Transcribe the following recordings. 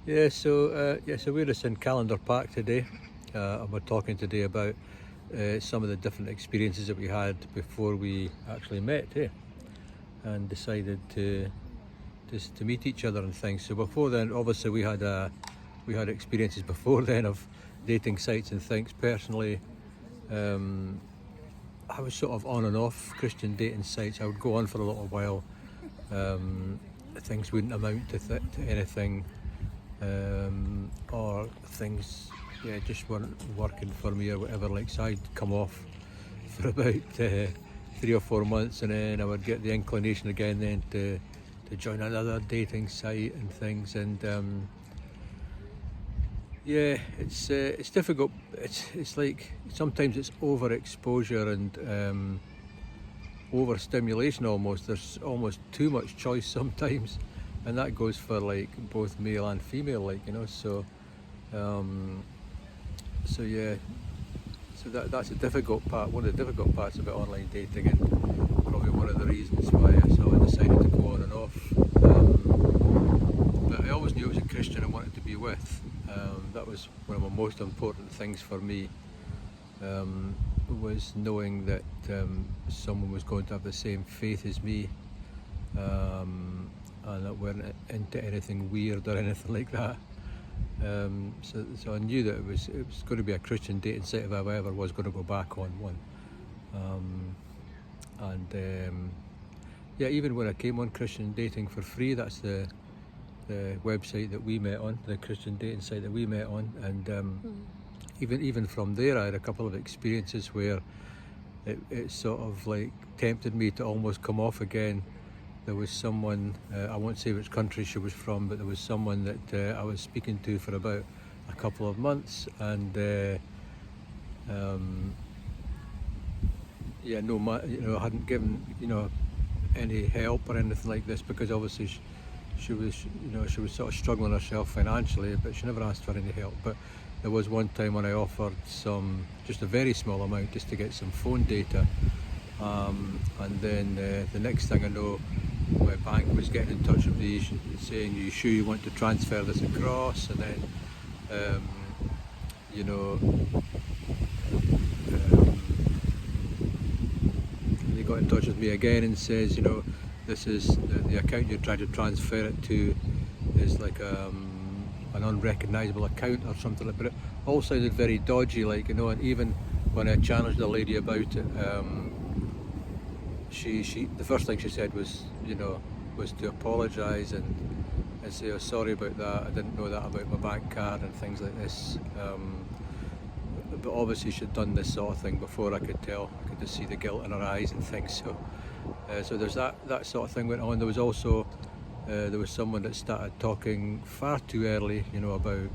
So we're just in Callendar Park today, and we're talking today about some of the different experiences that we had before we actually met, and decided to just to meet each other and things. So before then, obviously we had experiences before then of dating sites and things. Personally, I was sort of on and off Christian dating sites. I would go on for a little while. Things wouldn't amount to anything. Or things just weren't working for me or whatever. Like, so I'd come off for about 3 or 4 months, and then I would get the inclination again then to join another dating site and things. And it's difficult. It's like sometimes it's overexposure and overstimulation almost. There's almost too much choice sometimes. And that goes for like both male and female, So that's a difficult part. One of the difficult parts about online dating, and probably one of the reasons why I sort of decided to go on and off. But I always knew I was a Christian and wanted to be with. That was one of the most important things for me. Was knowing that someone was going to have the same faith as me. And that weren't into anything weird or anything like that. So I knew that it was going to be a Christian dating site if I ever was going to go back on one. Even when I came on Christian Dating for free, that's the website that we met on, the Christian dating site that we met on, and even from there, I had a couple of experiences where it sort of like tempted me to almost come off again. There was someone, I won't say which country she was from, but there was someone that I was speaking to for about a couple of months, and I hadn't given any help or anything like this, because obviously she was sort of struggling herself financially, but she never asked for any help. But there was one time when I offered just a very small amount, just to get some phone data, and then the next thing I know, my bank was getting in touch with me saying, "Are you sure you want to transfer this across?" And then they got in touch with me again and says, this is the account you're trying to transfer it to is like an unrecognisable account or something like that. But it all sounded very dodgy, and even when I challenged the lady about it, she the first thing she said was to apologise and say, "Oh, sorry about that, I didn't know that about my bank card," and things like this. But obviously she'd done this sort of thing before. I could tell. I could just see the guilt in her eyes and things. So there's that sort of thing went on. There was also there was someone that started talking far too early, about,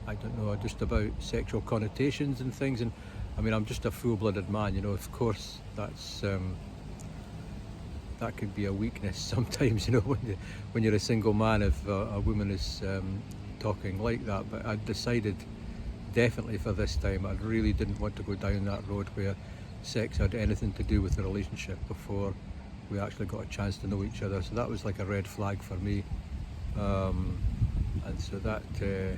I don't know, just about sexual connotations and things. And I mean, I'm just a full-blooded man, of course that's that could be a weakness sometimes, when you're a single man, if a woman is talking like that. But I decided definitely for this time I really didn't want to go down that road where sex had anything to do with the relationship before we actually got a chance to know each other. So that was like a red flag for me, and so that I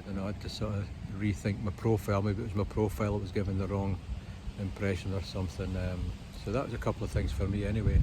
don't know, I had to sort of rethink my profile. Maybe it was my profile that was given the wrong impression or something. So that was a couple of things for me anyway.